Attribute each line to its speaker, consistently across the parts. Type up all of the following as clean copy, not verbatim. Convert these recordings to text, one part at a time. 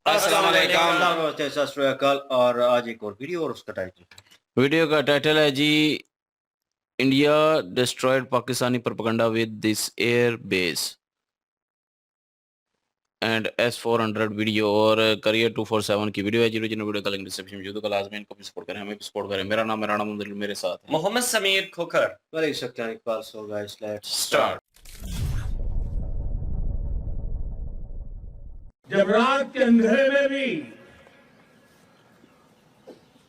Speaker 1: अस्सलाम वालेकुम।
Speaker 2: नमस्ते, सत श्री अकाल। और आज एक और वीडियो और उसका टाइटल
Speaker 1: वीडियो का टाइटल है जी, India destroyed Pakistani propaganda with this air base and S-400 video. और करियर 247 की वीडियो है। जीरो जिन वीडियो का लिंक डिस्क्रिप्शन में मौजूद है। लाजमी इनको भी सपोर्ट करें, हमें भी सपोर्ट करें। मेरा नाम है राणा मुंदल, मेरे साथ है
Speaker 3: मोहम्मद समीर खोखर।
Speaker 2: वेरी सकता है Iqbal. So guys let's
Speaker 1: start.
Speaker 4: जब रात के अंधेरे में भी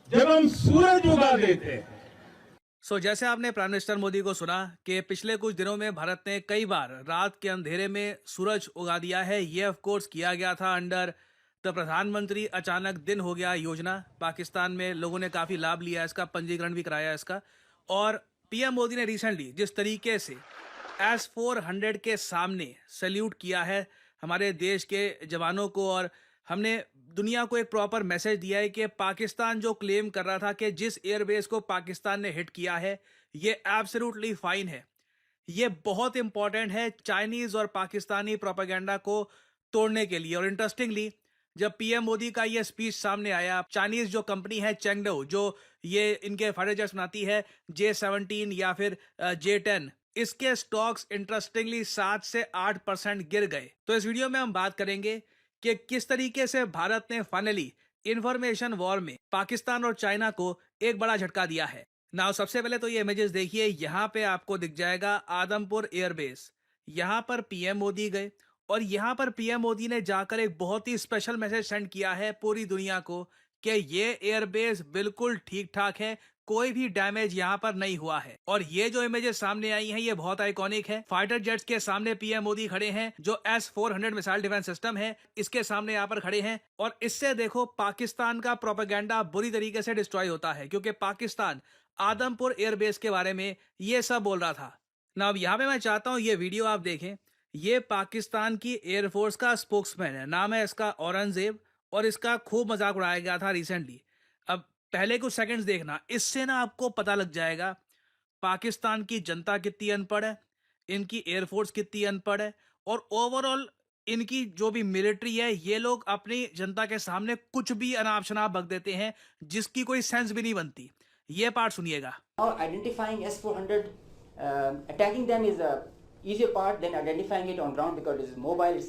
Speaker 4: जब हम सूरज उगा देते हैं।
Speaker 5: जैसे आपने प्राइम मिनिस्टर मोदी को सुना कि पिछले कुछ दिनों में भारत ने कई बार रात के अंधेरे में सूरज उगा दिया है। ये ऑफ कोर्स किया गया था अंडर द प्रधानमंत्री अचानक दिन हो गया योजना। पाकिस्तान में लोगों ने काफ़ी लाभ लिया इसका, पंजीकरण भी कराया इसका। और पीएम मोदी ने रिसेंटली जिस तरीके से S-400 के सामने सैल्यूट किया है हमारे देश के जवानों को, और हमने दुनिया को एक प्रॉपर मैसेज दिया है कि पाकिस्तान जो क्लेम कर रहा था कि जिस एयरबेस को पाकिस्तान ने हिट किया है ये एब्सोल्युटली फाइन है। ये बहुत इंपॉर्टेंट है चाइनीज और पाकिस्तानी प्रोपेगेंडा को तोड़ने के लिए। और इंटरेस्टिंगली जब पीएम मोदी का ये स्पीच सामने आया, चाइनीज जो कंपनी है चेंगडो, जो ये इनके फाइटर जेट्स बनाती है J-17 या फिर J-10, इसके स्टॉक्स इंटरेस्टिंगली 7 से 8% गिर गए। तो इस वीडियो में हम बात करेंगे कि किस तरीके से भारत ने फाइनली इंफॉर्मेशन वॉर में पाकिस्तान और चाइना को एक बड़ा झटका दिया है। नाउ सबसे पहले तो ये इमेजेस देखिए, यहाँ पे आपको दिख जाएगा आदमपुर एयरबेस। यहाँ पर पीएम मोदी गए और यहाँ पर पीएम मोदी ने जाकर एक बहुत ही स्पेशल मैसेज सेंड किया है पूरी दुनिया को कि ये एयरबेस बिल्कुल ठीक ठाक है, कोई भी डैमेज यहाँ पर नहीं हुआ है। और ये जो इमेजेस सामने आई हैं ये बहुत आइकॉनिक है। फाइटर जेट्स के सामने पीएम मोदी खड़े हैं, जो S-400 मिसाइल डिफेंस सिस्टम है इसके सामने यहाँ पर खड़े हैं। और इससे देखो पाकिस्तान का प्रोपेगेंडा बुरी तरीके से डिस्ट्रॉय होता है, क्योंकि पाकिस्तान आदमपुर एयरबेस के बारे में ये सब बोल रहा था ना। अब यहाँ पे मैं चाहता हूँ ये वीडियो आप देखें। ये पाकिस्तान की एयरफोर्स का स्पोक्समैन है, नाम है इसका औरंगजेब, और इसका खूब मजाक उड़ाया गया था रिसेंटली। अब पहले कुछ सेकंड्स देखना, इससे ना आपको पता लग जाएगा पाकिस्तान की जनता कितनी अनपढ़ है, इनकी एयरफोर्स कितनी अनपढ़ है, और ओवरऑल इनकी जो भी मिलिट्री है ये लोग अपनी जनता के सामने कुछ भी अनाप शनाप बक देते हैं जिसकी कोई सेंस भी नहीं बनती। ये पार्ट सुनिएगा।
Speaker 6: Identifying S-400, attacking them is a easier part than identifying it on ground because it's mobile,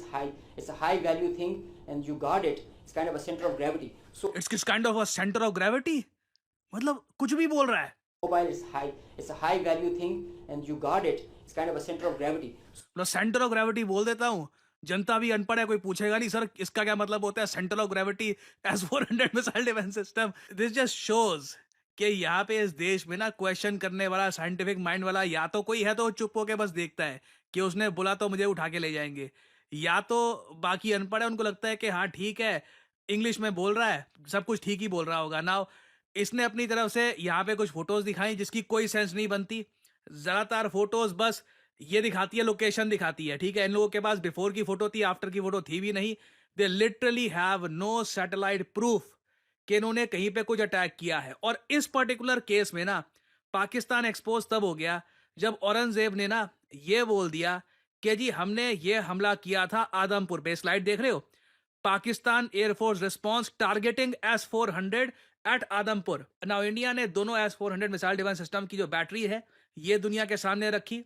Speaker 6: it's a high value thing, and you guard it. It's kind of a center of gravity. So
Speaker 5: it's kind of a centre of gravity, मतलब कुछ भी बोल रहा है।
Speaker 6: mobile is high, it's a high value thing, and you guard it. It's kind of a center of gravity.
Speaker 5: Centre of gravity बोल देता हूँ, जनता भी अनपढ़ है, कोई पूछेगा नहीं सर इसका क्या मतलब होता है centre of gravity S-400 missile defence system. This just shows कि यहाँ पे इस देश में ना क्वेश्चन करने वाला साइंटिफिक माइंड वाला या तो कोई है तो चुप होके बस देखता है कि उसने बोला तो मुझे उठा के ले जाएंगे, या तो बाकी अनपढ़ है, उनको लगता है कि हाँ ठीक है इंग्लिश में बोल रहा है सब कुछ ठीक ही बोल रहा होगा ना। इसने अपनी तरफ से यहाँ पे कुछ फोटोज दिखाई जिसकी कोई सेंस नहीं बनती। ज्यादातर फोटोज बस ये दिखाती है, लोकेशन दिखाती है, ठीक है। इन लोगों के पास बिफोर की फोटो थी, आफ्टर की फोटो थी भी नहीं। They literally have no satellite proof कि इन्होंने कहीं पे कुछ अटैक किया है। और इस पर्टिकुलर केस में ना पाकिस्तान एक्सपोज तब हो गया जब औरंगजेब ने ना ये बोल दिया कि जी हमने ये हमला किया था आदमपुर पे। स्लाइड देख रहे हो, Pakistan air force response targeting S-400 at Adampur. Now India ने दोनों S-400 मिसाइल डिफेंस सिस्टम की जो बैटरी है ये दुनिया के सामने रखी।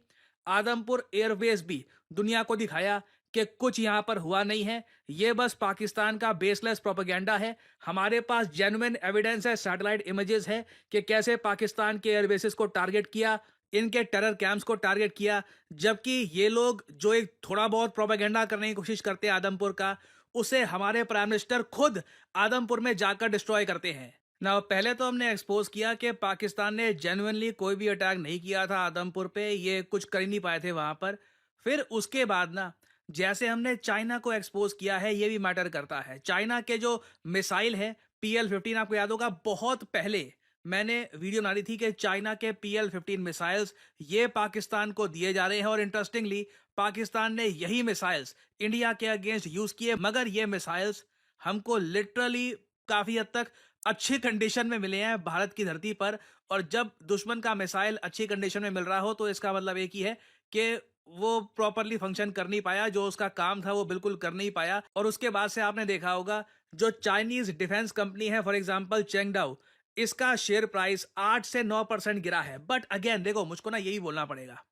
Speaker 5: आदमपुर एयरबेस भी दुनिया को दिखाया कि कुछ यहां पर हुआ नहीं है, ये बस पाकिस्तान का बेसलेस प्रोपेगेंडा है। हमारे पास जेन्युइन एविडेंस है, सैटेलाइट इमेजेस है कि कैसे पाकिस्तान के एयरबेसेस को टारगेट किया, इनके टेरर कैंप्स को टारगेट किया। जबकि ये लोग जो एक थोड़ा बहुत प्रोपेगेंडा करने की कोशिश करते हैं आदमपुर का, उसे हमारे प्राइम मिनिस्टर खुद आदमपुर में जाकर डिस्ट्रॉय करते हैं ना। पहले तो हमने एक्सपोज किया कि पाकिस्तान ने जेन्युइनली कोई भी अटैक नहीं किया था आदमपुर पे, ये कुछ कर ही नहीं पाए थे वहां पर। फिर उसके बाद ना जैसे हमने चाइना को एक्सपोज किया है, ये भी मैटर करता है। चाइना के जो मिसाइल है PL-15, आपको याद होगा बहुत पहले मैंने वीडियो बना दी थी कि चाइना के PL-15 मिसाइल्स ये पाकिस्तान को दिए जा रहे हैं। और इंटरेस्टिंगली पाकिस्तान ने यही मिसाइल्स इंडिया के अगेंस्ट यूज किए, मगर ये मिसाइल्स हमको लिटरली काफी हद तक अच्छी कंडीशन में मिले हैं भारत की धरती पर। और जब दुश्मन का मिसाइल अच्छी कंडीशन में मिल रहा हो तो इसका मतलब एक ही है कि वो प्रॉपरली फंक्शन कर नहीं पाया, जो उसका काम था वो बिल्कुल कर नहीं पाया। और उसके बाद से आपने देखा होगा जो चाइनीज डिफेंस कंपनी है फॉर एग्जांपल चेंगडाओ, इसका शेयर प्राइस 8 से 9% गिरा है। बट अगेन देखो, मुझको ना यही बोलना पड़ेगा,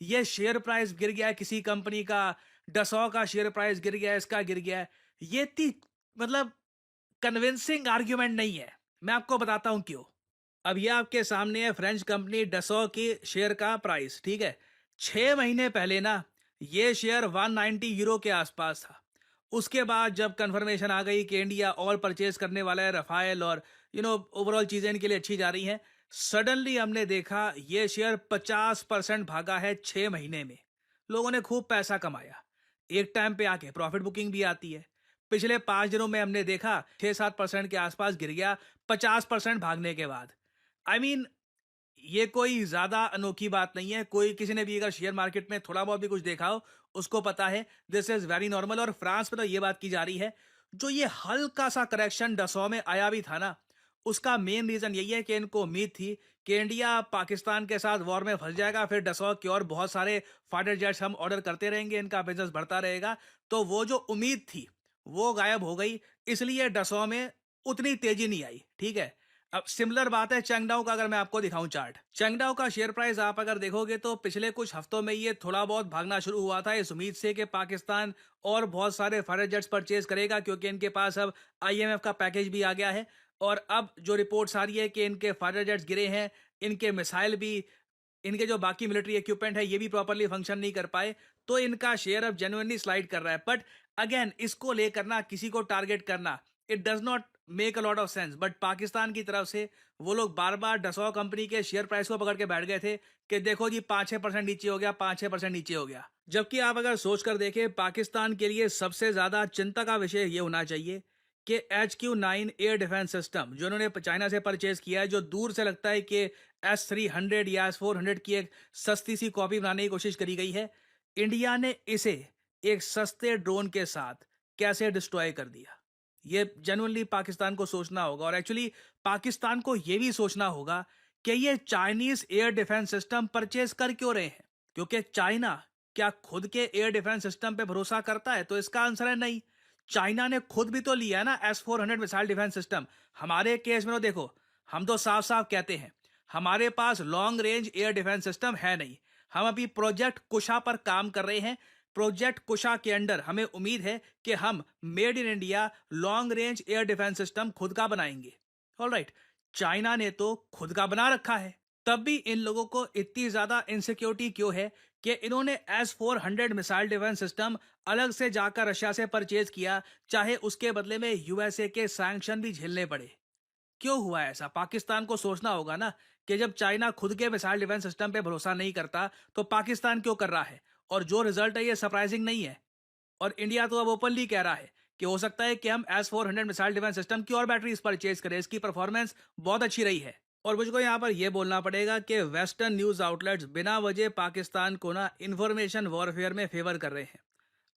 Speaker 5: ये शेयर प्राइस गिर गया है किसी कंपनी का, डसॉ का शेयर प्राइस गिर गया है, इसका गिर गया है, ये इतनी मतलब कन्विंसिंग आर्ग्यूमेंट नहीं है। मैं आपको बताता हूं क्यों। अब ये आपके सामने है फ्रेंच कंपनी डसॉ की शेयर का प्राइस, ठीक है। 6 महीने पहले ना ये शेयर 190 यूरो के आसपास था। उसके बाद जब कंफर्मेशन आ गई कि इंडिया और परचेज करने वाला है रफाइल और ओवरऑल चीजें इनके लिए अच्छी जा रही हैं, सडनली हमने देखा ये शेयर 50% भागा है 6 महीने में। लोगों ने खूब पैसा कमाया, एक टाइम पे आके प्रॉफिट बुकिंग भी आती है। पिछले 5 दिनों में हमने देखा 6-7% के आसपास गिर गया 50% भागने के बाद। आई मीन ये कोई ज्यादा अनोखी बात नहीं है। कोई किसी ने भी अगर शेयर मार्केट में थोड़ा बहुत भी कुछ देखा हो उसको पता है दिस इज वेरी नॉर्मल। और फ्रांस में तो ये बात की जा रही है, जो ये हल्का सा करेक्शन डसॉ में आया भी था ना, उसका मेन रीजन यही है कि इनको उम्मीद थी कि इंडिया पाकिस्तान के साथ वॉर में फंस जाएगा, फिर डसॉ के और बहुत सारे फाइटर जेट्स हम ऑर्डर करते रहेंगे, इनका बिजनेस बढ़ता रहेगा। तो वो जो उम्मीद थी वो गायब हो गई, इसलिए डसॉ में उतनी तेजी नहीं आई, ठीक है। अब सिमिलर बात है चेंगडाओ का। अगर मैं आपको दिखाऊं चार्ट, चेंगडाओ का शेयर प्राइस आप अगर देखोगे तो पिछले कुछ हफ्तों में ये थोड़ा बहुत भागना शुरू हुआ था इस उम्मीद से कि पाकिस्तान और बहुत सारे फाइटर जेट्स परचेज करेगा, क्योंकि इनके पास अब आईएमएफ का पैकेज भी आ गया है। और अब जो रिपोर्ट्स आ रही है कि इनके फाइटर जेट्स गिरे हैं, इनके मिसाइल भी, इनके जो बाकी मिलिट्री इक्विपमेंट है ये भी प्रॉपरली फंक्शन नहीं कर पाए, तो इनका शेयर अब जेन्युइनली स्लाइड कर रहा है। बट अगेन इसको लेकर ना किसी को टारगेट करना, it does not make a lot of sense. But Pakistan की तरफ से वो लोग बार बार डसॉ कंपनी के शेयर प्राइस को पकड़ के बैठ गए थे कि देखो जी 5-6% नीचे हो गया, 5-6% नीचे हो गया। जबकि आप अगर सोच कर देखें, पाकिस्तान के लिए सबसे ज्यादा चिंता का विषय ये होना चाहिए कि HQ-9 एयर डिफेंस सिस्टम जो उन्होंने चाइना से परचेज किया है, जो दूर से लगता है कि S-300 या S-400 की एक सस्ती सी कॉपी बनाने की कोशिश करी गई है, इंडिया ने इसे एक सस्ते ड्रोन के साथ कैसे डिस्ट्रॉय कर दिया। ये जेन्युइनली पाकिस्तान को सोचना होगा। और एक्चुअली पाकिस्तान को ये भी सोचना होगा कि ये Chinese air defence system purchase कर क्यों रहे हैं, क्योंकि चाइना क्या खुद के एयर डिफेंस सिस्टम पे भरोसा करता है? तो इसका आंसर है नहीं। चाइना ने खुद भी तो लिया है ना S-400 मिसाइल डिफेंस सिस्टम। हमारे केस में तो देखो, हम तो साफ साफ कहते हैं हमारे पास long range air defence system है नहीं। हम अभी प्रोजेक्ट कुशा पर काम कर रहे हैं। प्रोजेक्ट कुशा के अंडर हमें उम्मीद है कि हम made in India long range air defence system खुद का बनाएंगे। ऑलराइट, चाइना ने तो खुद का बना रखा है, तब भी इन लोगों को इतनी ज्यादा इनसिक्योरिटी क्यों है कि इन्होंने S-400 मिसाइल डिफेंस सिस्टम अलग से जाकर रशिया से परचेज किया, चाहे उसके बदले में यूएसए के सैंक्शन भी झेलने पड़े। क्यों हुआ ऐसा? पाकिस्तान को सोचना होगा ना कि जब चाइना खुद के मिसाइल डिफेंस सिस्टम पे भरोसा नहीं करता तो पाकिस्तान क्यों कर रहा है? और जो रिजल्ट है ये सरप्राइजिंग नहीं है। और इंडिया तो अब ओपनली कह रहा है कि हो सकता है कि हम S-400 मिसाइल डिफेंस सिस्टम की और बैटरीज परचेज करें, इसकी परफॉर्मेंस बहुत अच्छी रही है। और मुझको यहाँ पर यह बोलना पड़ेगा कि वेस्टर्न न्यूज आउटलेट्स बिना वजह पाकिस्तान को ना इंफॉर्मेशन वॉरफेयर में फेवर कर रहे हैं।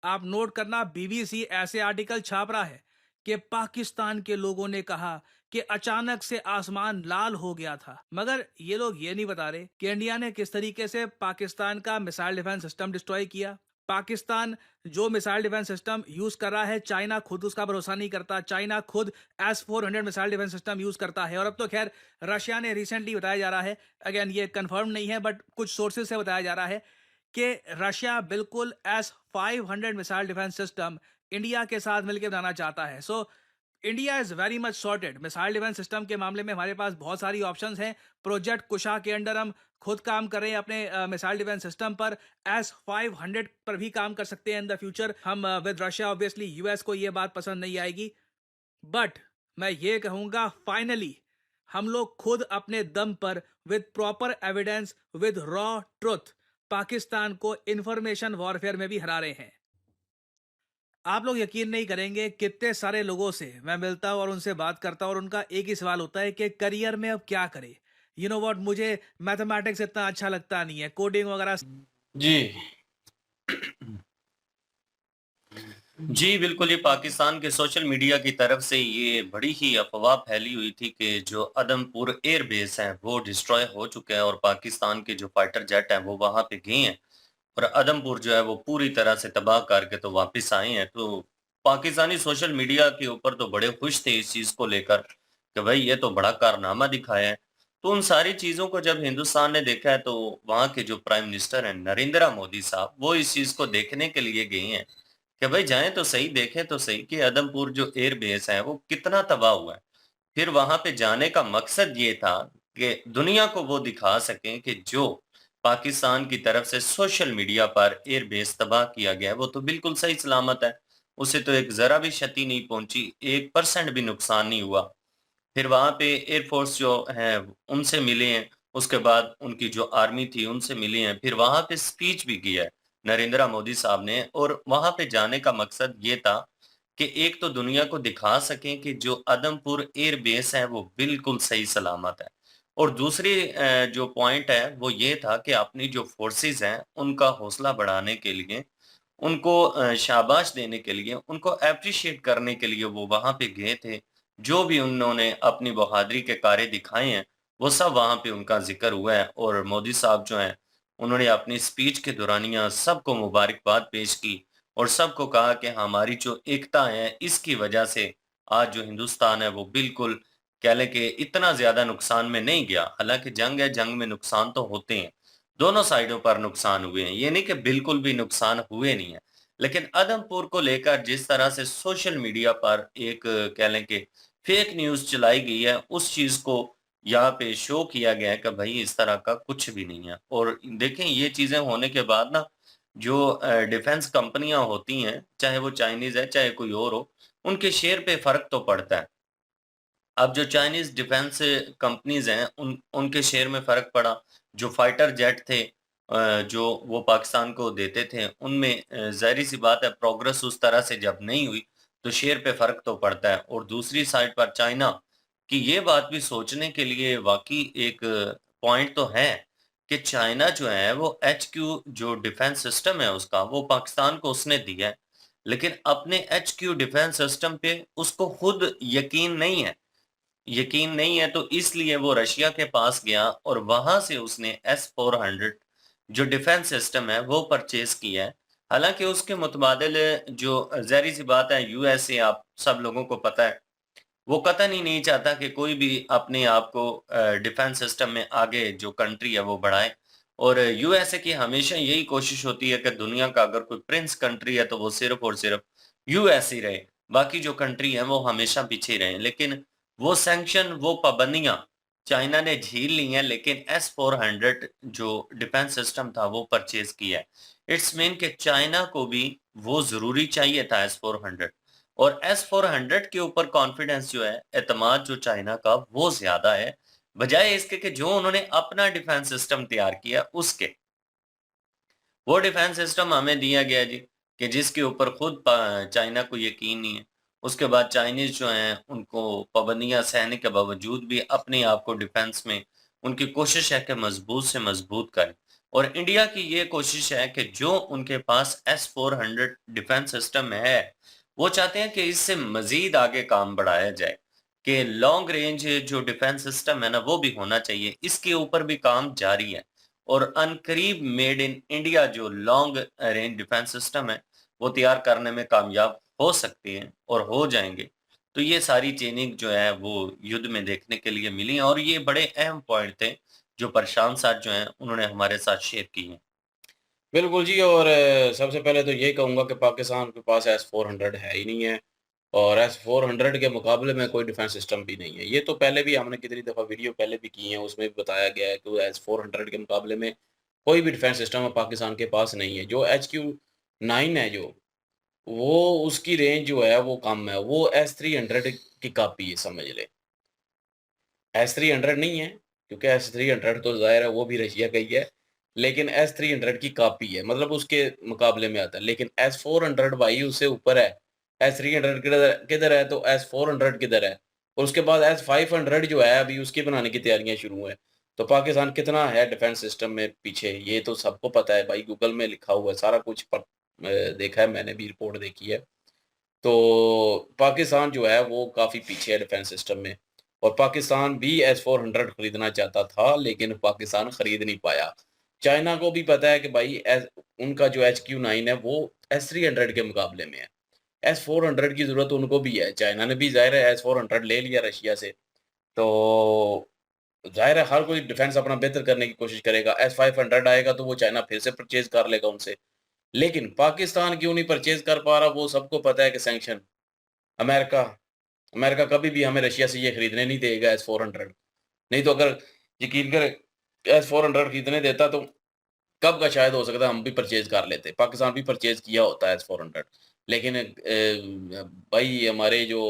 Speaker 5: आप नोट करना, BBC ऐसे आर्टिकल छाप रहा है कि पाकिस्तान के लोगों ने कहा कि अचानक से आसमान लाल हो गया था, मगर ये लोग ये नहीं बता रहे कि इंडिया ने किस तरीके से पाकिस्तान का मिसाइल डिफेंस सिस्टम डिस्ट्रॉय किया। पाकिस्तान जो मिसाइल डिफेंस सिस्टम यूज कर रहा है, चाइना खुद उसका भरोसा नहीं करता। चाइना खुद S-400 missile defence system use करता है। और अब तो खैर रशिया ने रिसेंटली बताया जा रहा है, अगेन ये कंफर्म नहीं है बट कुछ सोर्सेज से बताया जा रहा है कि रशिया बिल्कुल S-500 missile defence system India के साथ मिलकर बनाना चाहता है। So India is very much sorted. Missile defence system के मामले में हमारे पास बहुत सारी ऑप्शंस हैं। प्रोजेक्ट कुशा के अंडर हम खुद काम कर रहे हैं अपने मिसाइल डिफेंस सिस्टम पर। S-500 पर भी काम कर सकते हैं इन द फ्यूचर हम विद रशिया। ऑब्वियसली यूएस को ये बात पसंद नहीं आएगी, बट मैं ये कहूंगा फाइनली हम लोग खुद अपने दम पर with proper evidence, with raw truth Pakistan को इंफॉर्मेशन वॉरफेयर में भी हरा रहे हैं। आप लोग यकीन नहीं करेंगे कितने सारे लोगों से मैं मिलता हूं और उनसे बात करता हूं और उनका एक ही सवाल होता है कि करियर में अब क्या करें। यू नो व्हाट, मुझे मैथमेटिक्स इतना अच्छा लगता नहीं है, कोडिंग वगैरह।
Speaker 2: जी जी बिल्कुल, ये पाकिस्तान के सोशल मीडिया की तरफ से ये बड़ी ही अफवाह फैली हुई थी कि जो अदमपुर एयर बेस है वो डिस्ट्रॉय हो चुका है और पाकिस्तान के जो फाइटर जेट हैं वो वहां पे गए हैं और अदमपुर जो है वो पूरी तरह से तबाह करके तो वापस आए हैं। तो पाकिस्तानी सोशल मीडिया के ऊपर तो बड़े खुश थे इस चीज को लेकर कि भाई ये तो बड़ा कारनामा दिखाया है। तो उन सारी चीजों को जब हिंदुस्तान ने देखा है तो वहां के जो प्राइम मिनिस्टर हैं नरेंद्र मोदी साहब, वो इस चीज को देखने के लिए गए हैं कि भाई जाएं तो सही, देखें तो सही कि आदमपुर जो एयर बेस है वो कितना तबाह हुआ है। फिर वहां पे जाने का मकसद ये था कि दुनिया को वो दिखा सकें कि जो पाकिस्तान की तरफ से सोशल मीडिया पर एयर बेस तबाह किया गया है वो तो बिल्कुल सही सलामत है, उसे तो एक जरा भी क्षति नहीं पहुंची, 1% भी नुकसान नहीं हुआ। फिर वहां पे एयरफोर्स जो है उनसे मिले हैं, उसके बाद उनकी जो आर्मी थी उनसे मिले हैं, फिर वहां पे स्पीच भी की है नरेंद्र मोदी साहब ने। और वहां पे जाने का मकसद ये था कि एक तो दुनिया को दिखा सकें कि जो आदमपुर एयर बेस है वो बिल्कुल सही सलामत है, और दूसरी जो पॉइंट है वो ये था कि अपनी जो फोर्सेस हैं उनका हौसला बढ़ाने के लिए, उनको शाबाश देने के लिए, उनको एप्रिशिएट करने के लिए वो वहां पे गए थे। जो भी उन्होंने अपनी बहादुरी के कार्य दिखाए हैं वो सब वहां पे उनका जिक्र हुआ है। और मोदी साहब जो हैं उन्होंने अपनी स्पीच के दौरानिया सबको मुबारकबाद पेश की और सबको कहा कि हमारी जो एकता है इसकी वजह से आज जो हिंदुस्तान है वो बिल्कुल कह लें कि इतना ज्यादा नुकसान में नहीं गया। हालांकि जंग है, जंग में नुकसान तो होते हैं, दोनों साइडों पर नुकसान हुए हैं, ये नहीं कि बिल्कुल भी नुकसान हुए नहीं है। लेकिन आदमपुर को लेकर जिस तरह से सोशल मीडिया पर एक कह लें कि फेक न्यूज़ चलाई गई है, उस चीज़ को यहाँ पे शो किया गया है कि भई इस तरह का कुछ भी नहीं है। और देखें ये चीज़ें होने के बाद ना जो डिफेंस कंपनियाँ होती हैं, चाहे वो चाइनीज़ है, चाहे कोई और हो, उनके शेयर पे फ़र्क तो पड़ता है। अब जो चाइनीज़ डिफेंस कंपनीज़ हैं, उनके शेयर में फ़र्क पड़ा। जो फाइटर जेट थे जो वो पाकिस्तान को देते थे, उनमें ज़ाहिर-सी बात है प्रोग्रेस उस तरह से जब नहीं हुई, तो शेयर पे फ़र्क तो पड़ता है। और दूसरी साइड पर चाइना की ये बात भी सोचने के लिए वाक़ई एक पॉइंट तो है कि चाइना जो है वो एचक्यू जो डिफेंस सिस्टम है उसका, वो पाकिस्तान को उसने दिया है। लेकिन अपने एचक्यू डिफेंस सिस्टम पे उसको खुद यकीन नहीं है, तो इसलिए वो रशिया के पास गया और वहां से उसने S-400 जो डिफेंस सिस्टम है वो परचेज किया है। हालांकि उसके मुतबादिल जो ज़ाहिर सी बात है यूएसए, आप सब लोगों को पता है, वो कतई ही नहीं चाहता कि कोई भी अपने आप को डिफेंस सिस्टम में आगे जो कंट्री है वो बढ़ाए। और यूएसए की हमेशा यही कोशिश होती है कि दुनिया का अगर कोई प्रिंस कंट्री है तो वो सिर्फ और सिर्फ यूएस ही रहे, बाकी जो कंट्री है वो हमेशा पीछे रहे। लेकिन वो सैंक्शन, वो पाबंदियां चाइना ने झील ली हैं, लेकिन S-400 जो डिफेंस सिस्टम था वो परचेज किया है। इट्स मीन कि चाइना को भी वो जरूरी चाहिए था S-400। और S-400 के ऊपर कॉन्फिडेंस जो है, एतमाद जो चाइना का वो ज्यादा है, बजाय इसके कि जो उन्होंने अपना डिफेंस सिस्टम तैयार किया उसके। वो डिफेंस सिस्टम हमें दिया गया जी कि जिसके ऊपर खुद चाइना को यकीन नहीं है। उसके बाद चाइनीज जो हैं उनको पाबंदियां सहने के बावजूद भी अपने आप को डिफेंस में उनकी कोशिश है कि मजबूत से मजबूत करें। और इंडिया की ये कोशिश है कि जो उनके पास S-400 डिफेंस सिस्टम है वो चाहते हैं कि इससे मजीद आगे काम बढ़ाया जाए, कि लॉन्ग रेंज जो डिफेंस सिस्टम है ना वो भी होना चाहिए। इसके ऊपर भी काम जारी है और अनकरीब मेड इन इंडिया जो लॉन्ग रेंज डिफेंस सिस्टम है वो तैयार करने में कामयाब हो सकती हैं और हो जाएंगे। तो ये सारी ट्रेनिंग जो है वो युद्ध में देखने के लिए मिली हैं, और ये बड़े अहम पॉइंट थे जो प्रशांत सर जो हैं उन्होंने हमारे साथ शेयर किए हैं।
Speaker 1: बिल्कुल जी। और सबसे पहले तो ये कहूँगा कि पाकिस्तान के पास S-400 है ही नहीं है, और S-400 के मुकाबले में कोई डिफेंस सिस्टम भी नहीं है। ये तो पहले भी हमने कितनी दफ़ा वीडियो पहले भी की है, उसमें भी बताया गया है कि S-400 के मुकाबले में कोई भी डिफेंस सिस्टम पाकिस्तान के पास नहीं है। जो HQ-9 है जो, वो उसकी रेंज जो है वो कम है, वो S-300 की कॉपी है समझ लें। S-300 नहीं है, क्योंकि S-300 तो ज़ाहिर है वो भी रशिया का ही है, लेकिन S-300 की कॉपी है, मतलब उसके मुकाबले में आता है। लेकिन S-400 भाई उससे ऊपर है। S-300 किधर किधर है, तो S-400 किधर है? और उसके बाद S-500 जो है अभी उसकी बनाने की तैयारियां शुरू हैं। तो पाकिस्तान कितना है डिफेंस सिस्टम में पीछे, ये तो सबको पता है भाई, गूगल में लिखा हुआ है सारा कुछ देखा है, मैंने भी रिपोर्ट देखी है। तो पाकिस्तान जो है वो काफ़ी पीछे है डिफेंस सिस्टम में, और पाकिस्तान भी S-400 खरीदना चाहता था लेकिन पाकिस्तान खरीद नहीं पाया। चाइना को भी पता है कि भाई उनका जो HQ-9 है वो S-300 के मुकाबले में है। S-400 की ज़रूरत उनको भी है। चाइना ने भी ज़ाहिर है S-400 ले लिया रशिया से, तो ज़ाहिर है हर कोई डिफेंस अपना बेहतर करने की कोशिश करेगा। S-500 आएगा तो वो चाइना फिर से परचेज़ कर लेगा उनसे। लेकिन पाकिस्तान क्यों नहीं परचेज़ कर पा रहा, वो सबको पता है कि सैंक्शन। अमेरिका अमेरिका कभी भी हमें रशिया से ये खरीदने नहीं देगा S-400। नहीं तो अगर यकीन करें S-400 खरीदने देता तो कब का शायद हो सकता है हम भी परचेज़ कर लेते। पाकिस्तान भी परचेज़ किया होता है S-400। लेकिन भाई हमारे जो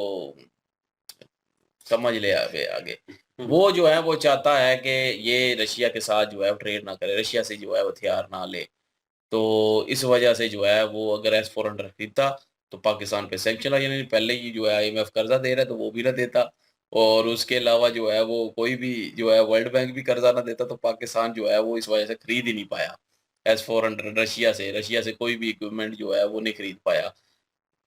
Speaker 1: समझ ले आगे आगे। वो जो है वो चाहता है कि ये रशिया के साथ जो है वो ट्रेड ना करे, रशिया से जो है वो हथियार ना ले। तो इस वजह से जो है वो अगर S-400 खरीदता तो पाकिस्तान पे सैंक्शन आ जाने, पहले ही जो है IMF कर्ज़ा दे रहा है तो वो भी ना देता। और उसके अलावा जो है वो कोई भी जो है वर्ल्ड बैंक भी कर्ज़ा ना देता, तो पाकिस्तान जो है वो इस वजह से खरीद ही नहीं पाया S-400 रशिया से कोई भी इक्विपमेंट जो है वो नहीं खरीद पाया।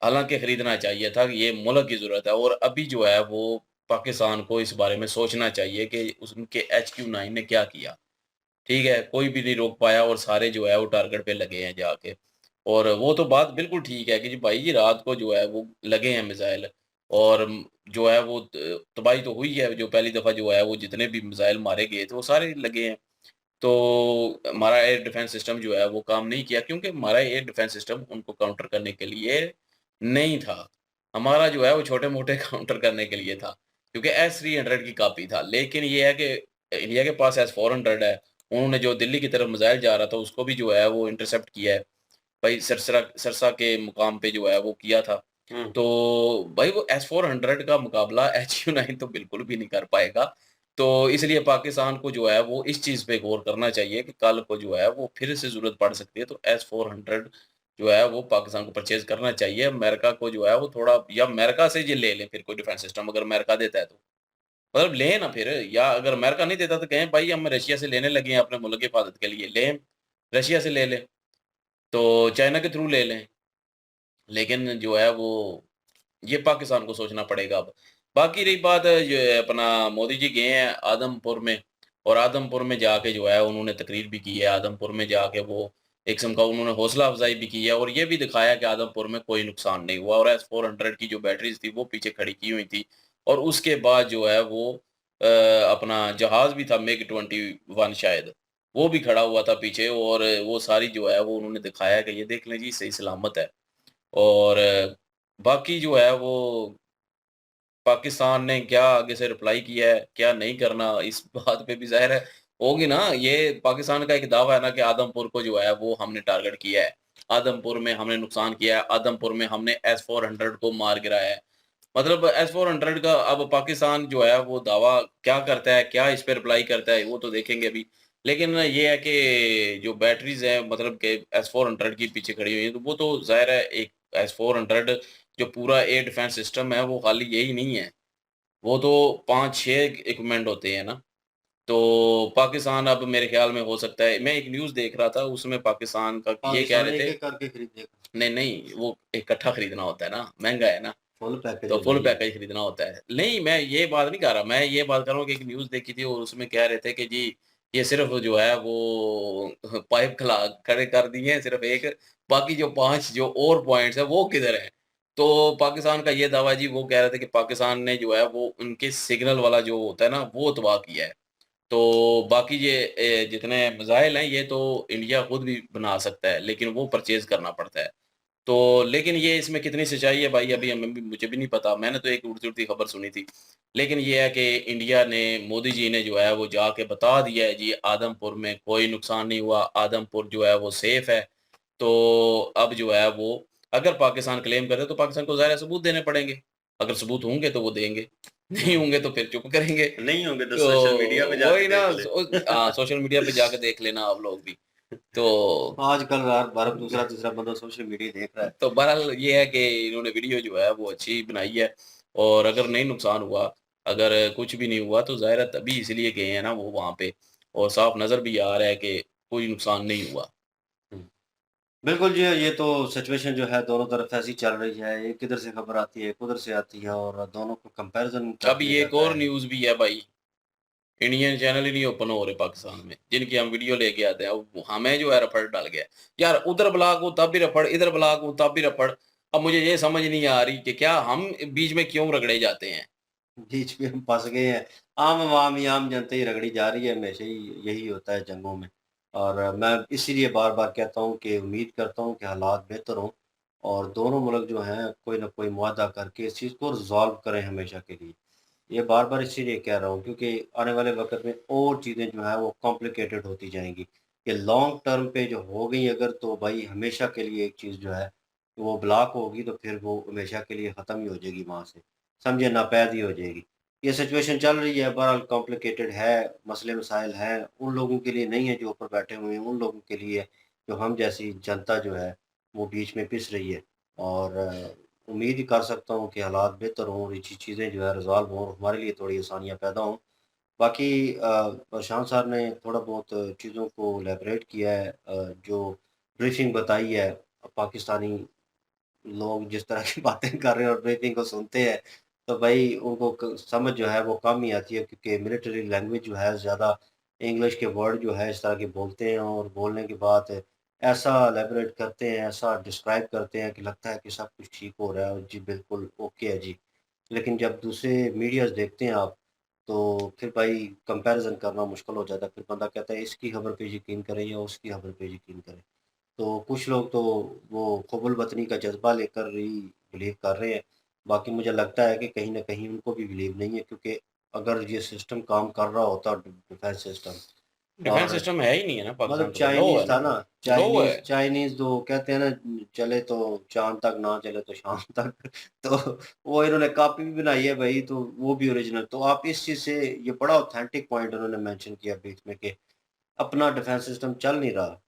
Speaker 1: हालाँकि खरीदना चाहिए था, ये मुल्क की ज़रूरत है और अभी जो है वो पाकिस्तान को इस बारे में सोचना चाहिए कि उनके HQ-9 ने क्या किया। ठीक है, कोई भी नहीं रोक पाया और सारे जो है वो टारगेट पे लगे हैं जाके। और वो तो बात बिल्कुल ठीक है कि जी भाई, जी रात को जो है वो लगे हैं मिसाइल और जो है वो तबाही तो हुई है, जो पहली दफ़ा जो है वो जितने भी मिसाइल मारे गए थे वो सारे लगे हैं। तो हमारा एयर डिफेंस सिस्टम जो है वो काम नहीं किया, क्योंकि हमारा एयर डिफेंस सिस्टम उनको काउंटर करने के लिए नहीं था। हमारा जो है वो छोटे-मोटे काउंटर करने के लिए था, क्योंकि S-300 की कॉपी था। लेकिन ये है कि इंडिया के पास S-400 है। उन्होंने जो दिल्ली की तरफ मिसाइल जा रहा था उसको भी जो है वो इंटरसेप्ट किया है। भाई सरसा के मुकाम पे जो है वो किया था। तो भाई वो S-400 का मुकाबला HQ-9 तो बिल्कुल भी नहीं कर पाएगा। तो इसलिए पाकिस्तान को जो है वो इस चीज़ पे गौर करना चाहिए कि कल को जो है वो फिर से ज़रूरत पड़ सकती है, तो S-400 जो है वो पाकिस्तान को परचेज़ करना चाहिए। अमेरिका को जो है वो थोड़ा, या अमेरिका से ये ले लें फिर कोई डिफेंस सिस्टम, अगर अमेरिका देता है तो। मतलब लें ना फिर, या अगर अमेरिका नहीं देता तो कहें भाई हम रशिया से लेने लगे हैं अपने मुल्क की हिफाज़त के लिए, लें, रशिया से ले लें, तो चाइना के थ्रू ले लें। लेकिन जो है वो ये पाकिस्तान को सोचना पड़ेगा अब। बाकी रही बात ये अपना, मोदी जी गए हैं आदमपुर में और आदमपुर में जाके जो है उन्होंने तकरीर भी की है। आदमपुर में जाके वो एक किस्म का उन्होंने हौसला अफ़ज़ाई भी की है और ये भी दिखाया कि आदमपुर में कोई नुकसान नहीं हुआ और S-400 की जो बैटरीज़ थी वो पीछे खड़ी की हुई थी। और उसके बाद जो है वो अपना जहाज़ भी था MiG-21 शायद, वो भी खड़ा हुआ था पीछे और वो सारी जो है वो उन्होंने दिखाया कि ये देख लें जी सही सलामत है। और बाकी जो है वो पाकिस्तान ने क्या आगे से रिप्लाई किया है, क्या नहीं करना, इस बात पे भी ज़ाहिर है होगी ना। ये पाकिस्तान का एक दावा है ना कि आदमपुर को जो है वो हमने टारगेट किया है। आदमपुर में हमने नुकसान किया है, आदमपुर में हमने S-400 को मार गिराया है। मतलब S-400 का अब पाकिस्तान जो है वो दावा क्या करता है, क्या इस पे रिप्लाई करता है, वो तो देखेंगे अभी। लेकिन ये है कि जो बैटरीज़ हैं मतलब कि S-400 की पीछे खड़ी हुई हैं, तो वो तो ज़ाहिर है एक S-400 जो पूरा एयर डिफेंस सिस्टम है वो खाली यही नहीं है। वो तो 5-6 इक्विपमेंट होते हैं ना। तो पाकिस्तान अब मेरे ख़्याल में हो सकता है, मैं एक न्यूज़ देख रहा था उसमें पाकिस्तान का ये कह
Speaker 2: पाकिस्तान
Speaker 1: रहे थे,
Speaker 2: एक-एक करके खरीदेगा।
Speaker 1: नहीं, नहीं, वो इकट्ठा खरीदना होता है ना, महँगा है ना।
Speaker 2: फुल पैकेज
Speaker 1: तो फुल
Speaker 2: नहीं है।
Speaker 1: पैकेज खरीदना होता है। नहीं, मैं ये बात नहीं कर रहा, मैं ये बात कर रहा हूँ कि एक न्यूज़ देखी थी और उसमें कह रहे थे कि जी, ये सिर्फ़ जो है वो पाइप खड़े कर दिए हैं सिर्फ़ एक, बाकी जो 5 जो और पॉइंट्स हैं वो किधर हैं? तो पाकिस्तान का ये दावा जी, वो कह रहे थे कि पाकिस्तान ने जो है वो उनके सिग्नल वाला जो होता है ना, वो तबाह किया है। तो बाकी ये जितने मिसाइल हैं ये तो इंडिया खुद भी बना सकता है, लेकिन वो परचेज़ करना पड़ता है। तो लेकिन ये इसमें कितनी सच्चाई है भाई, अभी हमें भी, मुझे भी नहीं पता। मैंने तो एक उड़ती-उड़ती खबर सुनी थी। लेकिन ये है कि इंडिया ने, मोदी जी ने जो है वो जाके बता दिया है जी आदमपुर में कोई नुकसान नहीं हुआ, आदमपुर जो है वो सेफ है। तो अब जो है वो अगर पाकिस्तान क्लेम करे तो पाकिस्तान को ज़ाहिर है सबूत देने पड़ेंगे। अगर सबूत होंगे तो वो देंगे, नहीं होंगे तो फिर चुप करेंगे।
Speaker 2: नहीं होंगे तो सोशल मीडिया पे
Speaker 1: तो
Speaker 2: जाके
Speaker 1: वही ना,
Speaker 2: देख ले।
Speaker 1: सोशल मीडिया पे जाके देख लेना आप लोग भी। तो
Speaker 2: आजकल हर दूसरा-तीसरा बंदा सोशल मीडिया देख रहा है।
Speaker 1: तो बहरहाल ये है कि इन्होंने वीडियो जो है वो अच्छी बनाई है और अगर नहीं नुकसान हुआ, अगर कुछ भी नहीं हुआ तो ज़ाहिर है तभी इसलिए गए हैं ना वो वहाँ पे, और साफ नज़र भी आ रहा है कि कोई नुकसान नहीं हुआ।
Speaker 2: हुँ। बिल्कुल जी, ये तो सिचुएशन जो है दोनों तरफ ऐसी चल रही है, एक किधर से खबर आती है, एक उधर से आती है और दोनों को कंपैरिज़न कर
Speaker 1: अब
Speaker 2: दिया
Speaker 1: ये एक
Speaker 2: जाता
Speaker 1: और
Speaker 2: है।
Speaker 1: न्यूज़ भी है भाई, इंडियन चैनल ही नहीं ओपन हो रहे पाकिस्तान में, जिनकी हम वीडियो लेके आते हैं, अब हमें जो है रफड़ डल गया। यार उधर ब्लॉक हो तब भी रफड़, इधर ब्लॉक हो तब भी रफड़। अब मुझे ये समझ नहीं आ रही कि क्या हम बीच में क्यों रगड़े जाते हैं?
Speaker 3: बीच में हम फँस गए हैं। आम आवाम ही आम जनता ही रगड़ी जा रही है, हमेशा ही यही होता है जंगों में। और मैं इसीलिए बार-बार कहता हूँ कि उम्मीद करता हूँ कि हालात बेहतर हों और दोनों मुल्क जो हैं कोई न कोई मुआहदा करके इस चीज़ को रिज़ॉल्व करें हमेशा के लिए। ये बार-बार इसीलिए कह रहा हूँ क्योंकि आने वाले वक़्त में और चीज़ें जो हैं वो कॉम्प्लिकेटेड होती जाएँगी। ये लॉन्ग टर्म पे जो हो गई अगर तो भाई हमेशा के लिए एक चीज़ जो है वो ब्लॉक होगी तो फिर वो हमेशा के लिए ख़त्म ही हो जाएगी वहाँ से। समझे नापैद ही हो जाएगी। ये सिचुएशन चल रही है बहरहाल कॉम्प्लिकेटेड है, मसले-मसाइल हैं, उन लोगों के लिए नहीं है जो ऊपर बैठे हुए हैं, उन लोगों के लिए है, जो हम जैसी जनता जो है वो बीच में पिस रही है। और उम्मीद ही कर सकता हूँ कि हालात बेहतर हों और ये चीज़ें जो है रिज़ॉल्व हों और हमारे लिए थोड़ी आसानियाँ पैदा हों। बाकी शान साहब ने थोड़ा बहुत चीज़ों को इलैबोरेट किया है जो ब्रीफिंग बताई है पाकिस्तानी लोग जिस तरह की बातें कर रहे हैं और ब्रीफिंग को सुनते हैं, तो भई उनको क समझ जो है वो कम ही आती है क्योंकि मिलिट्री लैंग्वेज जो है ज़्यादा इंग्लिश के वर्ड जो है इस तरह के बोलते हैं और बोलने के बाद ऐसा एलैबोरेट करते हैं, ऐसा डिस्क्राइब करते हैं कि लगता है कि सब कुछ ठीक हो रहा है और जी बिल्कुल ओके है जी। लेकिन जब दूसरे मीडियाज़ देखते हैं आप, तो फिर भाई कंपैरिज़न करना मुश्किल हो जाता है। फिर बंदा कहता है इसकी खबर पे यकीन करें या उसकी खबर पे यकीन करें। तो कुछ लोग तो वो कबूल वतनी का जज़्बा लेकर ही बिलीव कर रहे हैं। बाकी मुझे लगता है कि कहीं न कहीं उनको भी बिलीव नहीं है क्योंकि अगर ये सिस्टम काम कर रहा होता डिफेंस सिस्टम
Speaker 1: डिफेंस
Speaker 3: और
Speaker 1: सिस्टम है ही नहीं है ना
Speaker 3: मतलब
Speaker 1: पाकिस्तान का, तो लो
Speaker 3: चाइनीज़
Speaker 1: है
Speaker 3: था
Speaker 1: ना,
Speaker 3: ना,
Speaker 1: लो है।
Speaker 3: चाइनीज़ तो कहते हैं ना चले तो चाँद तक, ना चले तो शाम तक। तो वो इन्होंने कॉपी भी बनाई है भई तो वो भी ओरिजिनल। तो आप इस चीज़ से ये बड़ा ऑथेंटिक पॉइंट उन्होंने मेंशन किया बीच में कि अपना डिफेंस सिस्टम चल नहीं रहा।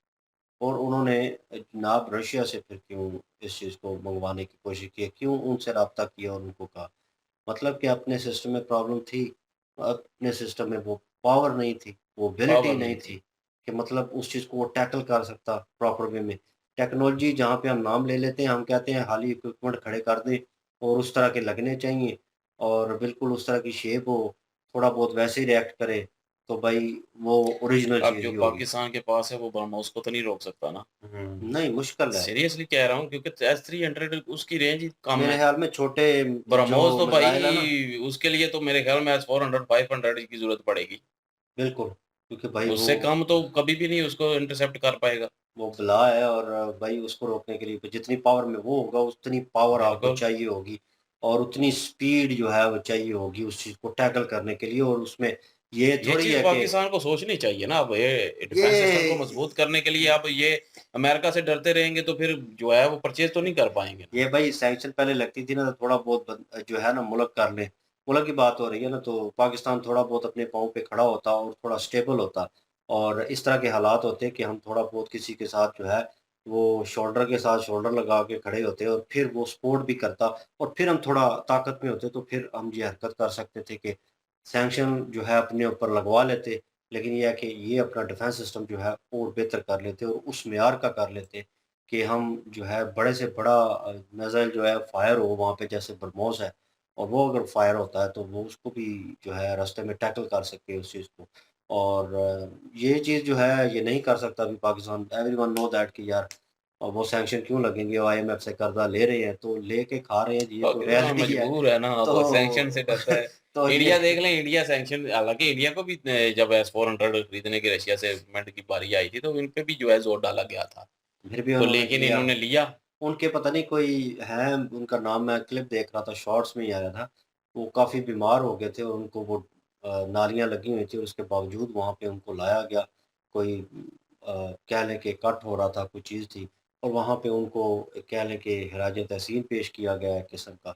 Speaker 3: और उन्होंने जनाब रशिया से फिर क्यों इस चीज़ को मँगवाने की कोशिश की है? क्यों उनसे राब्ता किया और उनको कहा? मतलब कि अपने सिस्टम में प्रॉब्लम थी, अपने सिस्टम में वो पावर नहीं थी, वो एबिलिटी
Speaker 1: पावर
Speaker 3: नहीं
Speaker 1: नहीं
Speaker 3: थी
Speaker 1: थी।
Speaker 3: कि मतलब उस चीज़ को वो टैकल कर सकता प्रॉपर वे में। टेक्नोलॉजी जहाँ पे हम नाम ले लेते हैं, हम कहते हैं हाली इक्विपमेंट खड़े कर दें और उस तरह के लगने चाहिए और बिल्कुल उस तरह की शेप हो, थोड़ा बहुत वैसे ही रिएक्ट करे, तो भाई वो ओरिजिनल
Speaker 1: अब
Speaker 3: चीज़
Speaker 1: जो
Speaker 3: ही होगी।
Speaker 1: पाकिस्तान के पास है वो ब्रह्मोस को तो नहीं रोक सकता ना।
Speaker 3: नहीं मुश्किल है।
Speaker 1: सीरियसली कह रहा हूँ क्योंकि एस-300 उसकी रेंज ही कम
Speaker 3: मेरे
Speaker 1: है।
Speaker 3: ख़्याल में छोटे जो
Speaker 1: ब्रह्मोस तो
Speaker 3: मिसाइल है ना
Speaker 1: भाई उसके लिए तो मेरे ख़्याल में एस-400 500 की ज़रूरत पड़ेगी।
Speaker 3: बिल्कुल, क्योंकि भाई
Speaker 1: उससे कम तो कभी भी नहीं उसको इंटरसेप्ट कर पाएगा।
Speaker 3: वो बला है और भाई उसको रोकने के लिए जितनी पावर में वो होगा उतनी पावर आपको
Speaker 1: बिल्कुल।
Speaker 3: चाहिए होगी और उतनी स्पीड जो है वो चाहिए होगी उस चीज़ को टैकल करने के लिए और उसमें ये
Speaker 1: ये
Speaker 3: थोड़ी
Speaker 1: चीज़
Speaker 3: है कि
Speaker 1: पाकिस्तान को सोचनी चाहिए ना, अब ये डिफेंस सिस्टम को
Speaker 3: ये
Speaker 1: मजबूत करने के लिए अब ये अमेरिका से डरते रहेंगे तो फिर जो है वो परचेज़ तो नहीं कर पाएँगे ना।
Speaker 3: ये भाई सैंक्शन पहले लगती थी ना तो थोड़ा बहुत जो है ना मुल्क कर लें। मुल्क की बात हो रही है ना तो पाकिस्तान थोड़ा बहुत अपने पाँव पे खड़ा होता और थोड़ा स्टेबल होता और इस तरह के हालात होते कि हम थोड़ा बहुत किसी के साथ जो है वो शोल्डर के साथ शोल्डर लगा के खड़े होते और फिर वो सपोर्ट भी करता और फिर हम थोड़ा ताकत में होते तो फिर हम ये हरकत कर सकते थे कि सैंक्शन जो है अपने ऊपर लगवा लेते। लेकिन ये है कि ये अपना डिफेंस सिस्टम जो है और बेहतर कर लेते और उस मेयार का कर लेते कि हम जो है बड़े से बड़ा मिसाइल जो है फायर हो वहाँ पे जैसे ब्रह्मोस है और वो अगर फायर होता है तो वो उसको भी जो है रास्ते में टैकल कर सकते हैं उस चीज़ को। और ये चीज़ जो है ये नहीं कर सकता अभी पाकिस्तान एवरीवन नो दैट कि यार वो सैंक्शन क्यों लगेंगे आईएमएफ से कर्जा ले रहे हैं तो लेके खा रहे हैं ये तो
Speaker 1: पाकिस्तान
Speaker 3: रियलिटी है।
Speaker 1: मजबूर है ना, वो सैंक्शन
Speaker 3: तो
Speaker 1: से डरता है।
Speaker 3: तो
Speaker 1: इंडिया
Speaker 3: ये
Speaker 1: देख लें, इंडिया सैंक्शन हालाँकि इंडिया को भी जब एस-400 खरीदने की रशिया से सीमेंट की बारी आई थी, तो इन पे भी जो है ज़ोर डाला गया था।
Speaker 3: फिर भी
Speaker 1: तो
Speaker 3: उन्होंने
Speaker 1: लेकिन
Speaker 3: लिया।
Speaker 1: इन्होंने लिया।
Speaker 3: उनके पता नहीं कोई है उनका नाम मैं क्लिप देख रहा था शॉर्ट्स में ही आया था। वो काफ़ी बीमार हो गए थे और उनको वो नालियाँ लगी हुई थी और उसके बावजूद वहाँ पे उनको लाया गया। कोई कह लें कि कट हो रहा था, कोई चीज़ थी और वहाँ पे उनको कह लें कि खिराज तहसीन पेश किया गया एक किस्म का,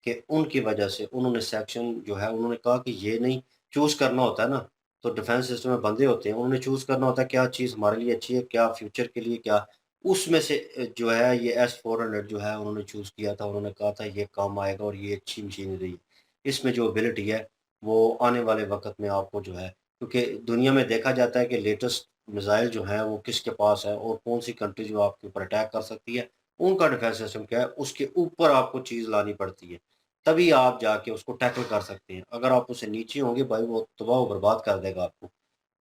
Speaker 3: कि उनकी वजह से उन्होंने सेक्शन जो है उन्होंने कहा कि ये नहीं चूज़ करना होता है ना, तो डिफेंस सिस्टम में बंदे होते हैं, उन्होंने चूज़ करना होता है क्या चीज़ हमारे लिए अच्छी है, क्या फ्यूचर के लिए क्या उसमें से जो है ये एस-400 जो है उन्होंने चूज़ किया था, उन्होंने कहा था ये काम आएगा और ये अच्छी मशीनरी है। इसमें जो एबिलिटी है, वो आने वाले वक़्त में आपको जो है क्योंकि दुनिया में देखा जाता है कि लेटेस्ट मिसाइल जो हैं वो किसके पास है और कौन-सी कंट्री जो आपके ऊपर अटैक कर सकती है, उनका डिफेंस सिस्टम क्या है, उसके ऊपर आपको चीज़ लानी पड़ती है। तभी आप जाके उसको टैकल कर सकते हैं। अगर आप उससे नीचे होंगे भाई वो तबाह व बर्बाद कर देगा आपको।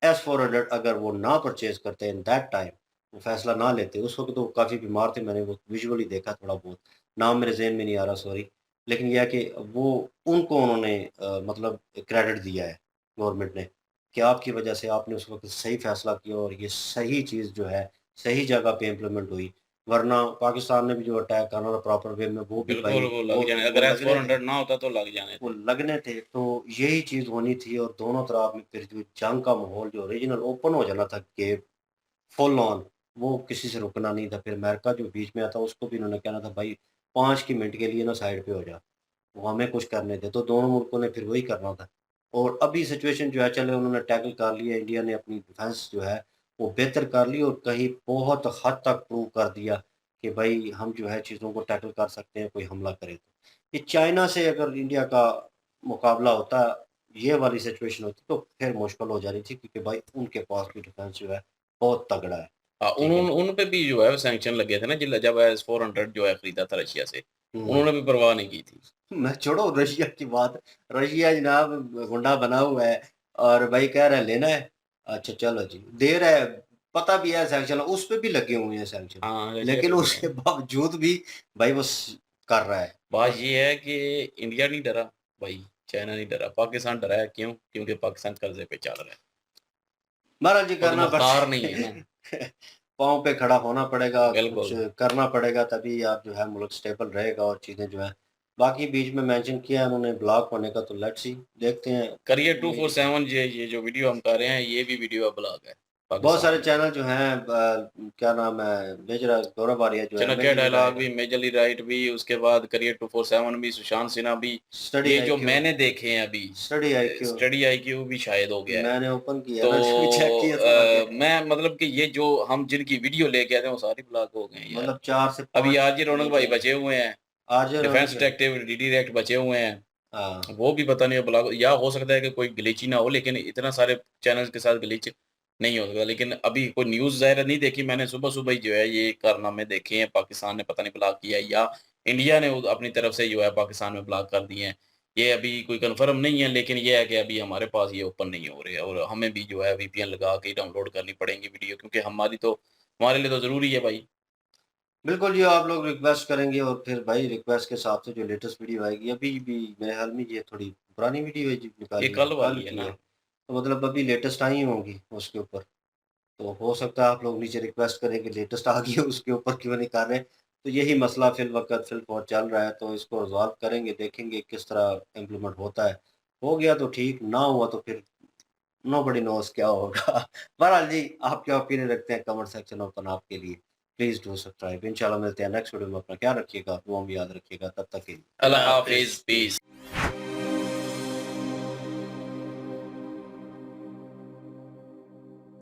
Speaker 3: एस-400 अगर वो ना परचेज़ करते इन दैट टाइम वो फैसला ना लेते। उस वक़्त तो वो काफ़ी बीमार थे, मैंने वो विज़ुअली देखा थोड़ा बहुत, नाम मेरे ज़हन में नहीं आ रहा सॉरी। लेकिन ये है कि वो उनको उन्होंने मतलब क्रेडिट दिया है गवर्नमेंट ने, कि आपकी वजह से आपने उस वक़्त सही फैसला किया और ये सही चीज़ जो है, सही जगह पे इम्प्लीमेंट हुई। वरना पाकिस्तान ने भी जो अटैक करना था प्रॉपर वे में वो भी
Speaker 1: बिल्कुल
Speaker 3: भाई
Speaker 1: वो लग जाने,
Speaker 3: वो
Speaker 1: अगर एस
Speaker 3: लगने थे।
Speaker 1: 400 ना होता तो लग जाने
Speaker 3: वो
Speaker 1: थे।
Speaker 3: लगने थे, तो यही चीज़ होनी थी और दोनों तरफ में फिर जो जंग का माहौल जो ओरिजिनल ओपन हो जाना था कि फुल ऑन, वो किसी से रुकना नहीं था। फिर अमेरिका जो बीच में आता उसको भी उन्होंने कहना था भाई 5 की मिनट के लिए ना साइड पे हो जा, वो हमें कुछ करने दे। तो दोनों मुल्कों ने फिर वही करना था। और अभी सिचुएशन जो है चले उन्होंने टैकल कर लिया, इंडिया ने अपनी डिफेंस जो है वो बेहतर कर ली और कहीं बहुत हद तक प्रूव कर दिया कि भाई हम जो है चीज़ों को टैकल कर सकते हैं, कोई हमला करे तो। ये चाइना से अगर इंडिया का मुकाबला होता, ये वाली सिचुएशन होती तो फिर मुश्किल हो जानी थी क्योंकि भाई उनके पास भी डिफेंस जो है बहुत तगड़ा है।
Speaker 1: हाँ,
Speaker 3: ठीक है?
Speaker 1: उन पे भी जो है सैंक्शन लगे थे ना, जब एस 400 जो है खरीदा था रशिया से,
Speaker 3: हुँ।
Speaker 1: उन्होंने भी परवाह नहीं की थी।
Speaker 3: मैं छोड़ो रशिया की बात, रशिया जनाब गुंडा बना हुआ है और भाई कह रहा है लेना है, अच्छा चलो जी, दे रहा है, पता भी है सैंक्शन उस पे भी लगे हुए हैं सैंक्शन,
Speaker 1: हाँ, रशिया
Speaker 3: लेकिन
Speaker 1: पे भी
Speaker 3: उसके
Speaker 1: है।
Speaker 3: बावजूद भी भाई वो कर रहा है।
Speaker 1: बात ये है कि इंडिया नहीं डरा भाई, चाइना नहीं डरा, पाकिस्तान डरा है। क्यों? क्योंकि पाकिस्तान कर्ज़े पे चल रहा है।
Speaker 3: महाराज जी
Speaker 1: खुद
Speaker 3: करना
Speaker 1: मुख्तार नहीं है
Speaker 3: पड़ता
Speaker 1: ना।
Speaker 3: है। पाँव पे खड़ा होना पड़ेगा, कुछ
Speaker 1: बिल्कुल।
Speaker 3: करना पड़ेगा तभी आप जो है मुल्क स्टेबल रहेगा और चीज़ें जो है बाकी बीच में मेंशन किया है उन्होंने ब्लॉक होने का तो लेट्स सी देखते हैं।
Speaker 1: करियर
Speaker 3: ये
Speaker 1: 247 ये जो वीडियो हम कर रहे हैं, ये भी वीडियो ब्लॉग है
Speaker 3: बहुत सारे
Speaker 1: पाकिस्तान का।
Speaker 3: चैनल जो हैं क्या नाम है मेजर गौरव आर्या जो है
Speaker 1: चाणक्य
Speaker 3: मेजरली
Speaker 1: डायलॉग
Speaker 3: राइट
Speaker 1: भी, मेजरली राइट भी, उसके बाद करियर 247 भी, सुशांत सिन्हा भी।
Speaker 3: स्टडी
Speaker 1: ये जो
Speaker 3: आईक्यू
Speaker 1: मैंने देखे हैं अभी,
Speaker 3: स्टडी आईक्यू
Speaker 1: स्टडी आईक्यू भी शायद हो गया है।
Speaker 3: मैंने ओपन किया
Speaker 1: तो
Speaker 3: ना तो चेक किया थोड़ा के
Speaker 1: मैं मतलब कि ये जो हम जिनकी वीडियो लेके आते हैं वो सारे ब्लॉग हो गए हैं यार।
Speaker 3: मतलब 4 से
Speaker 1: अभी
Speaker 3: 5
Speaker 1: आरजे रौनक भाई बचे हुए हैं,
Speaker 3: आज
Speaker 1: डिफेंस
Speaker 3: रौनक है।
Speaker 1: डिटेक्टिव डीडी रेक्ट बचे हुए हैं।
Speaker 3: हाँ,
Speaker 1: वो भी पता नहीं ब्लॉग, या हो सकता है कि कोई ग्लिच ही ना हो, लेकिन इतना सारे चैनल्स के साथ ग्लिच नहीं हो सकता। लेकिन अभी कोई न्यूज़ ज़ाहिर नहीं देखी मैंने, सुबह-सुबह ही जो है ये कारनामे देखे हैं। पाकिस्तान ने पता नहीं ब्लॉक किया है या इंडिया ने अपनी तरफ से जो है पाकिस्तान में ब्लॉक कर दिए हैं। ये अभी कोई कन्फर्म नहीं है, लेकिन ये है कि अभी हमारे पास ये ओपन नहीं हो रहे हैं और हमें भी जो है वीपीएन लगा के डाउनलोड करनी पड़ेंगी वीडियो, क्योंकि हमारे लिए तो ज़रूरी है भाई।
Speaker 3: बिल्कुल जी आप लोग रिक्वेस्ट करेंगे और फिर भाई रिक्वेस्ट के हिसाब से जो लेटेस्ट वीडियो आएगी अभी भी मेरे ख्याल में ये थोड़ी पुरानी वीडियो है जी
Speaker 1: ये
Speaker 3: निकाली है,
Speaker 1: कल
Speaker 3: कल
Speaker 1: वाली है
Speaker 3: की
Speaker 1: ना।
Speaker 3: है। तो मतलब अभी लेटेस्ट आई होंगी उसके ऊपर। तो हो सकता है आप लोग नीचे रिक्वेस्ट करें कि लेटेस्ट आ गई है उसके ऊपर क्यों नहीं कर रहे। तो यही मसला फ़िल वक़्त फ़िल वक़्त चल रहा है तो इसको रिज़ॉल्व करेंगे, देखेंगे किस तरह इम्प्लीमेंट होता है। हो गया तो ठीक, ना हुआ तो फिर नोबडी नोज़ क्या होगा। बहरहाल जी, आप क्या ओपिनियन रखते हैं कमेंट सेक्शन ओपन आपके लिए। Please do subscribe. इंशाल्लाह मिलते हैं नेक्स्ट वीडियो में। अपना ख्याल रखिएगा, दुआ में याद रखिएगा। तब तक के लिए
Speaker 1: अल्लाह
Speaker 3: अल्लाह हाफ़िज़।
Speaker 1: हाफ़िज़, पीस।